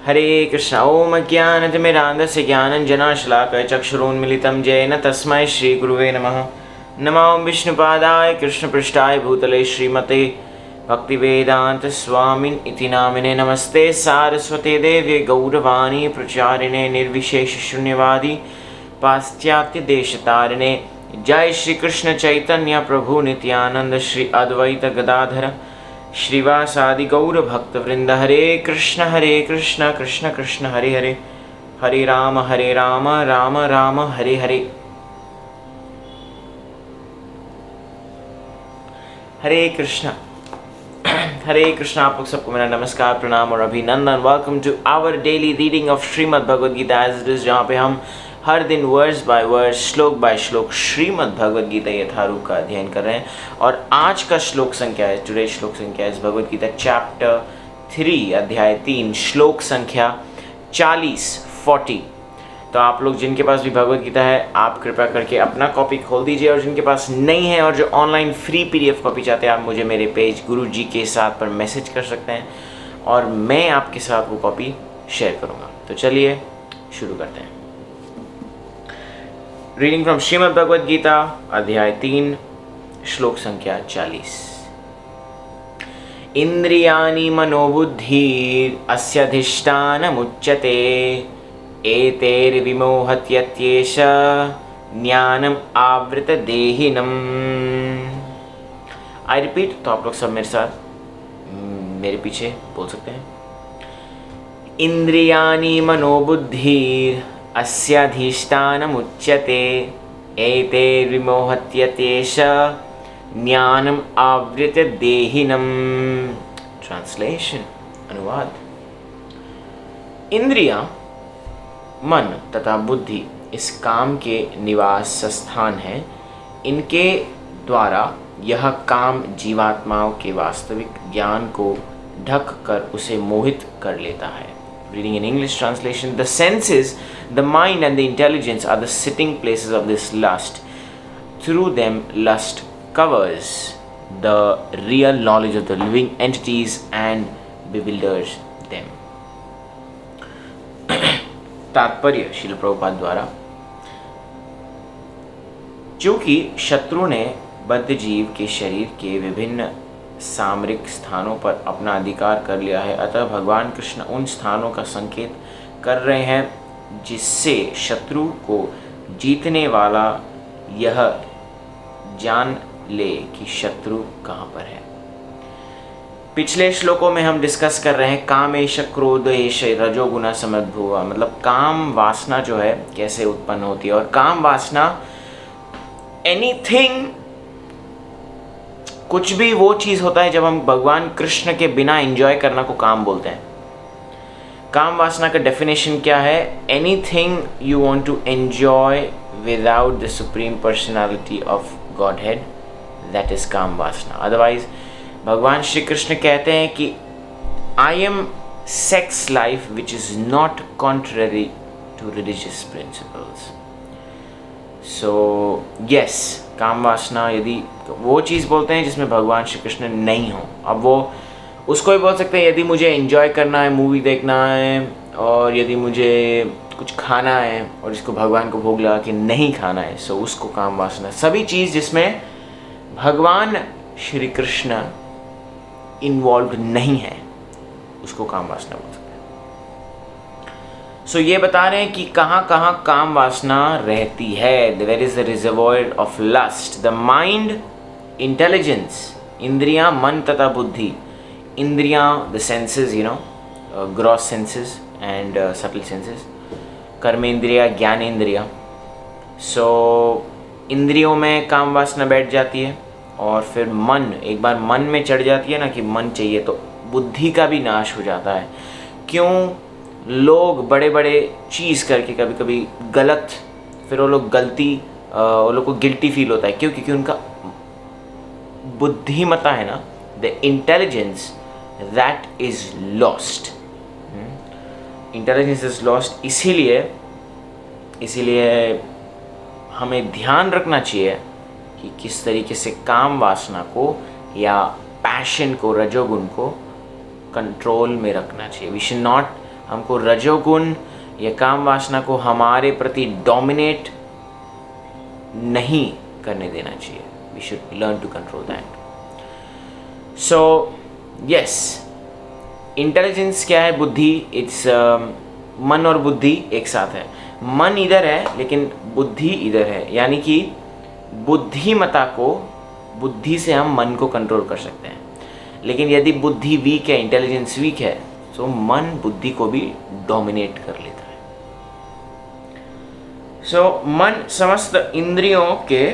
हरे कृष्ण। ओम ज्ञानतिमिरान्धस्य ज्ञानञ्जनशलाकया चक्षुरुन्मीलितं येन तस्मै श्रीगुरुवे नमः। नमो विष्णुपादाय कृष्णपृष्ठाय भूतले श्रीमते भक्तिवेदान्तस्वामिन् इति नामिने। नमस्ते सारस्वते देव्ये गौरवाणी प्रचारिणे निर्विशेषशून्यवादी पाश्चात्यदेशतारिणे। जय श्री कृष्ण चैतन्य प्रभु नित्यानंद श्री अद्वैत गदाधर श्रीवासादि गौर भक्तवृंद। हरे कृष्ण कृष्ण कृष्ण हरे हरे, हरे राम राम राम हरे हरे। हरे कृष्ण आप लोग सबको मेरा नमस्कार, प्रणाम और अभिनंदन। Welcome to our daily reading of Shrimad Bhagavad Gita as it is, जहाँ पे हम हर दिन वर्स बाय वर्स, श्लोक बाय श्लोक श्रीमद् भगवद गीता यथारूप का अध्ययन कर रहे हैं। और आज का श्लोक संख्या है, टुडे श्लोक संख्या है भगवद गीता चैप्टर 3 अध्याय 3 श्लोक संख्या 40। तो आप लोग जिनके पास भी भगवद गीता है, आप कृपा करके अपना कॉपी खोल दीजिए, और जिनके पास नहीं है और जो ऑनलाइन फ्री PDF कॉपी चाहते हैं, आप मुझे मेरे पेज गुरु जी के साथ पर मैसेज कर सकते हैं और मैं आपके साथ वो कॉपी शेयर करूँगा। तो चलिए शुरू करते हैं। रीडिंग फ्रॉम श्रीमद् भगवद गीता अध्याय 3 श्लोक संख्या 40। इंद्रियाणि मनोबुद्धिर अस्यधिष्ठानमुच्यते एतैर्विमोहत्यत्येष ज्ञानम आवृत देहिनम। आई रिपीट, तो आप लोग सब मेरे साथ मेरे पीछे बोल सकते हैं। इंद्रियाणि मनोबुद्धिर अस्याधिष्ठानमुच्यते एतैर्विमोहत्यत्येष ज्ञानम आवृत देहिनम। ट्रांसलेशन, अनुवाद। इंद्रियां, मन तथा बुद्धि इस काम के निवास स्थान है। इनके द्वारा यह काम जीवात्माओं के वास्तविक ज्ञान को ढक कर उसे मोहित कर लेता है। Reading in English translation, the senses, the mind and the intelligence are the sitting places of this lust. Through them, lust covers the real knowledge of the living entities and bewilders them. तात्पर्य श्रील प्रभुपाद द्वारा। चूंकि शत्रु ने बद्ध जीव के शरीर के विभिन्न सामरिक स्थानों पर अपना अधिकार कर लिया है, अतः भगवान कृष्ण उन स्थानों का संकेत कर रहे हैं जिससे शत्रु को जीतने वाला यह जान ले कि शत्रु कहाँ पर है। पिछले श्लोकों में हम डिस्कस कर रहे हैं कामेश क्रोधेश रजोगुना समद्भुवा, मतलब काम वासना जो है कैसे उत्पन्न होती है। और काम वासना एनीथिंग, कुछ भी वो चीज़ होता है जब हम भगवान कृष्ण के बिना एंजॉय करना को काम बोलते हैं। काम वासना का डेफिनेशन क्या है? Anything you want to enjoy without the supreme personality of Godhead, that is काम वासना। अदरवाइज भगवान श्री कृष्ण कहते हैं कि I am sex life which is not contrary to religious principles. So yes, काम वासना यदि वो चीज़ बोलते हैं जिसमें भगवान श्री कृष्ण नहीं हो। अब वो उसको भी बोल सकते हैं यदि मुझे एंजॉय करना है, मूवी देखना है, और यदि मुझे कुछ खाना है और इसको भगवान को भोग लगा के नहीं खाना है, सो उसको काम वासना। सभी चीज़ जिसमें भगवान श्री कृष्ण इन्वॉल्व नहीं है उसको काम वासना बोल सकते हैं। सो ये बता रहे हैं कि कहाँ कहाँ काम वासना रहती है। Where is the reservoir of lust? The mind, intelligence, इंद्रियां, मन तथा बुद्धि। इंद्रियां, the senses, gross senses and subtle senses. कर्मेंद्रिया, ज्ञानेंद्रिया। सो इंद्रियों में काम वासना बैठ जाती है, और फिर मन, एक बार मन में चढ़ जाती है ना कि मन चाहिए, तो बुद्धि का भी नाश हो जाता है। क्यों? लोग बड़े बड़े चीज़ करके कभी कभी गलत, फिर वो लोग वो लोग को गिल्टी फील होता है। क्यों? क्योंकि उनका बुद्धिमत्ता है ना, the intelligence that is lost. Intelligence is lost. इसीलिए हमें ध्यान रखना चाहिए कि किस तरीके से काम वासना को या पैशन को, रजोगुण को कंट्रोल में रखना चाहिए। वी शुड नॉट हमको रजोगुण या काम वासना को हमारे प्रति डोमिनेट नहीं करने देना चाहिए. We should learn to control that. So yes, intelligence क्या है? बुद्धि. इट्स मन और बुद्धि एक साथ है. मन इधर है लेकिन बुद्धि इधर है, यानी कि बुद्धिमता को, बुद्धि से हम मन को कंट्रोल कर सकते हैं. लेकिन यदि बुद्धि वीक है, इंटेलिजेंस वीक है, तो मन बुद्धि को भी डोमिनेट कर लेता है. सो मन समस्त इंद्रियों के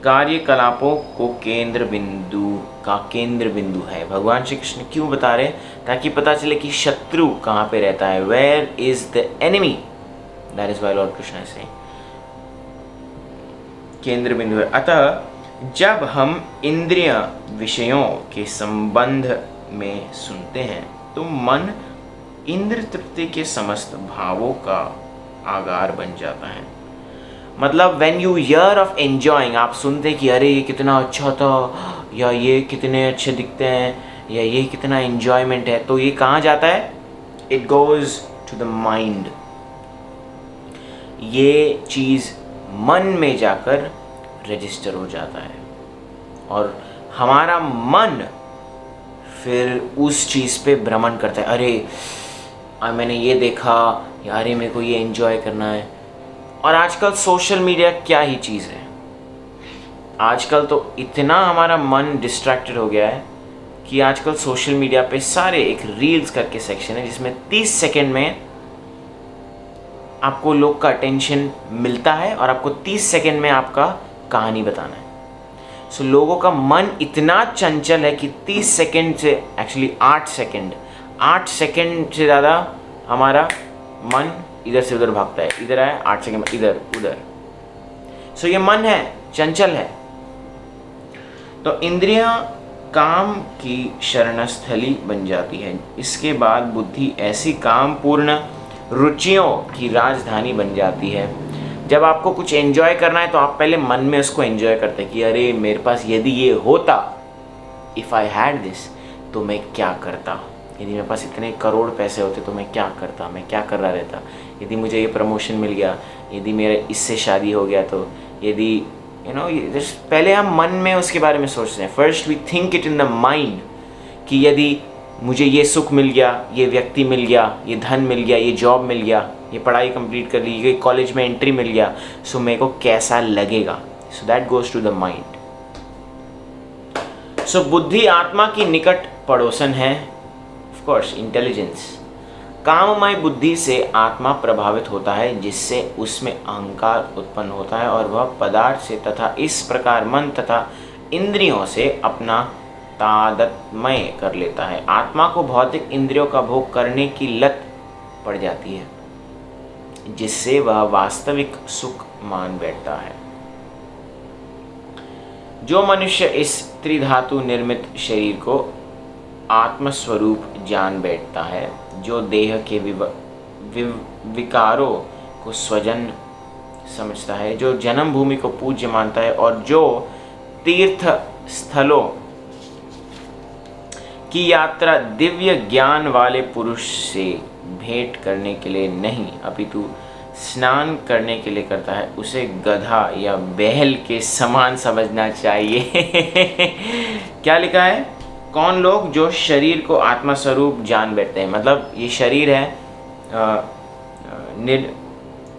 कार्यकलापों को केंद्र बिंदु है. भगवान श्री कृष्ण क्यों बता रहे? ताकि पता चले कि शत्रु कहाँ पे रहता है. Where is the enemy? That is why Lord Krishna से केंद्र बिंदु है. अतः जब हम इंद्रिय विषयों के संबंध में सुनते हैं तो मन इंद्र तृप्ति के समस्त भावों का आगार बन जाता है. मतलब when you here of enjoying, आप सुनते कि अरे ये कितना अच्छा था, या ये कितने अच्छे दिखते हैं, या ये कितना एंजॉयमेंट है, तो ये कहाँ जाता है? It goes to the mind. ये चीज़ मन में जाकर रजिस्टर हो जाता है और हमारा मन फिर उस चीज़ पे भ्रमण करता है. अरे मैंने ये देखा, यार ये मेरे को ये एंजॉय करना है. और आजकल सोशल मीडिया क्या ही चीज़ है. आजकल तो इतना हमारा मन डिस्ट्रैक्टेड हो गया है कि आजकल सोशल मीडिया पे सारे एक रील्स करके सेक्शन है जिसमें 30 सेकंड में आपको लोग का अटेंशन मिलता है और आपको 30 सेकंड में आपका कहानी बताना है. सो लोगों का मन इतना चंचल है कि 30 सेकंड से एक्चुअली 8 सेकंड से ज़्यादा हमारा मन इधर से उधर भागता है. इधर आए 8 सेकंड, इधर उधर. सो ये मन है, चंचल है. तो इंद्रियां काम की शरणस्थली बन जाती है. इसके बाद बुद्धि ऐसी काम पूर्ण रुचियों की राजधानी बन जाती है. जब आपको कुछ एंजॉय करना है तो आप पहले मन में उसको एंजॉय करते हैं कि अरे मेरे पास यदि ये होता, इफ़ आई हैड दिस, तो मैं क्या करता. यदि मेरे पास इतने करोड़ पैसे होते तो मैं क्या करता, मैं क्या कर रहा रहता. यदि मुझे ये प्रमोशन मिल गया, यदि मेरे इससे शादी हो गया, तो यदि पहले हम मन में उसके बारे में सोचते हैं. First we think it in the mind कि यदि मुझे ये सुख मिल गया, ये व्यक्ति मिल गया, ये धन मिल गया, ये जॉब मिल गया, ये पढ़ाई कंप्लीट कर ली, ये कॉलेज में एंट्री मिल गया, सो मेरे को कैसा लगेगा. So that goes to the mind. So बुद्धि आत्मा की निकट पड़ोसन है. Of course intelligence. काममय बुद्धि से आत्मा प्रभावित होता है जिससे उसमें अहंकार उत्पन्न होता है और वह पदार्थ से तथा इस प्रकार मन तथा इंद्रियों से अपना तादात्म्य कर लेता है. आत्मा को भौतिक इंद्रियों का भोग करने की लत पड़ जाती है जिससे वह वास्तविक सुख मान बैठता है. जो मनुष्य इस त्रिधातु निर्मित शरीर को आत्मस्वरूप जान बैठता है, जो देह के विकारों को स्वजन समझता है, जो जन्म भूमि को पूज्य मानता है और जो तीर्थ स्थलों की यात्रा दिव्य ज्ञान वाले पुरुष से भेंट करने के लिए नहीं अपितु स्नान करने के लिए करता है, उसे गधा या बैल के समान समझना चाहिए. क्या लिखा है? कौन लोग? जो शरीर को आत्मा स्वरूप जान बैठते हैं. मतलब ये शरीर है.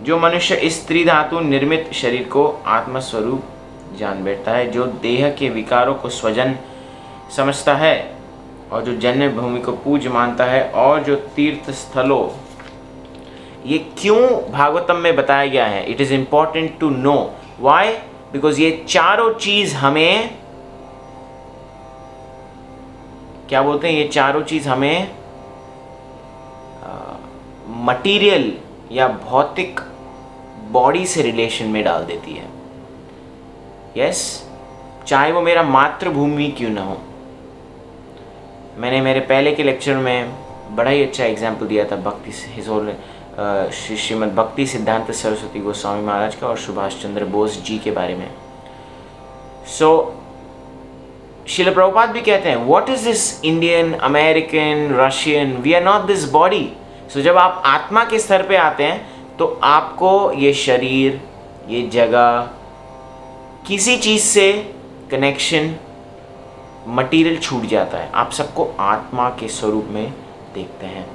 जो मनुष्य इस त्रिधातु निर्मित शरीर को आत्मा स्वरूप जान बैठता है, जो देह के विकारों को स्वजन समझता है और जो जन्म भूमि को पूज्य मानता है और जो तीर्थ स्थलों, ये क्यों भागवतम में बताया गया है? It is important to know. Why? Because ये चारों चीज़ हमें क्या बोलते हैं? ये चारों चीज़ हमें मटीरियल या भौतिक बॉडी से रिलेशन में डाल देती है. यस, चाहे वो मेरा मातृभूमि क्यों ना हो. मैंने मेरे पहले के लेक्चर में बड़ा ही अच्छा एग्जाम्पल दिया था भक्ति श्रीमद् भक्ति सिद्धांत सरस्वती गोस्वामी महाराज का और सुभाष चंद्र बोस जी के बारे में. सो शिल प्रभुपाद भी कहते हैं what is this Indian, American, Russian, we are not this body. So जब आप आत्मा के स्तर पे आते हैं तो आपको ये शरीर, ये जगह, किसी चीज से कनेक्शन, मटेरियल छूट जाता है। आप सबको आत्मा के स्वरूप में देखते हैं।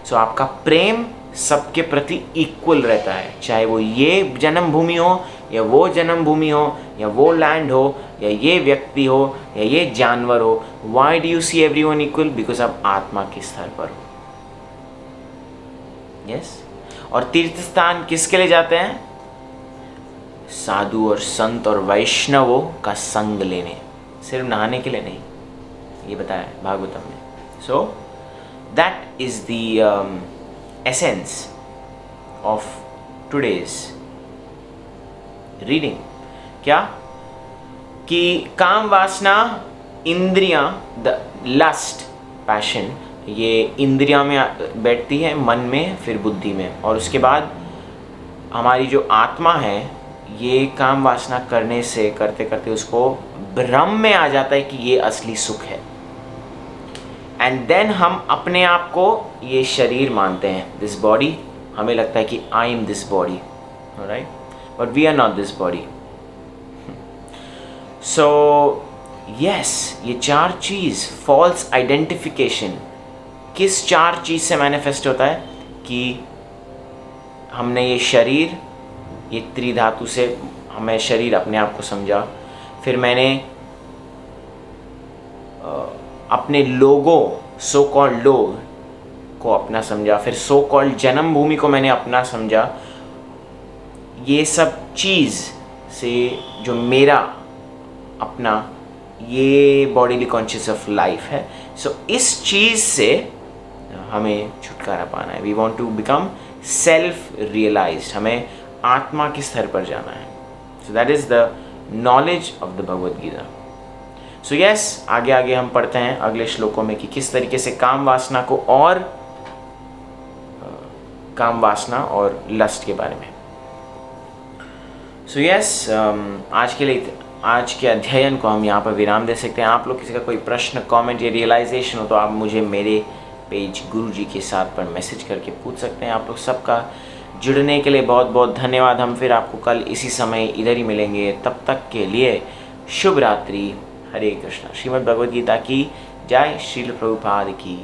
सो आपका प्रेम सबके प्रति इक्वल रहता है, चाहे वो ये जन्मभूमि हो या वो जन्मभूमि हो या वो लैंड हो या ये व्यक्ति हो या ये जानवर हो। Why do you see everyone equal? Because आप आत्मा के स्तर पर हो। यस और तीर्थ स्थान किसके लिए जाते हैं? साधु और संत और वैष्णवों का संग लेने, सिर्फ नहाने के लिए नहीं, ये बताया है भागवतम में। So that is the essence of today's reading. क्या कि काम वासना, इंद्रियां, द लस्ट, पैशन, ये इंद्रियां में बैठती है, मन में, फिर बुद्धि में, और उसके बाद हमारी जो आत्मा है ये काम वासना करने से करते करते उसको भ्रम में आ जाता है कि ये असली सुख है। एंड देन हम अपने आप को ये शरीर मानते हैं, दिस बॉडी। हमें लगता है कि I am this body, right, but we are not this body. So yes, ये चार चीज़, फॉल्स आइडेंटिफिकेशन किस चार चीज़ से मैनिफेस्ट होता है? कि हमने ये शरीर, ये त्रिधातु से हमें शरीर अपने आप को समझा, फिर मैंने अपने लोगों, सो कॉल्ड लोग को अपना समझा, फिर सो कॉल्ड जन्मभूमि को मैंने अपना समझा। ये सब चीज़ से जो मेरा अपना ये बॉडीली कॉन्शियस ऑफ लाइफ है। सो इस चीज़ से हमें छुटकारा पाना है। We want to become self realized, हमें आत्मा के स्तर पर जाना है। So that is the knowledge of the Bhagavad Gita. So yes, आगे आगे हम पढ़ते हैं अगले श्लोकों में कि किस तरीके से काम वासना को और काम वासना और लस्ट के बारे में। सो यस, आज के लिए, आज के अध्ययन को हम यहाँ पर विराम दे सकते हैं। आप लोग किसी का कोई प्रश्न, कमेंट या रियलाइजेशन हो तो आप मुझे मेरे पेज गुरुजी के साथ पर मैसेज करके पूछ सकते हैं। आप लोग सबका जुड़ने के लिए बहुत बहुत धन्यवाद। हम फिर आपको कल इसी समय इधर ही मिलेंगे। तब तक के लिए शुभ रात्रि। हरे कृष्णा। श्रीमद् भगवद गीता की जय। श्रील प्रभुपाद की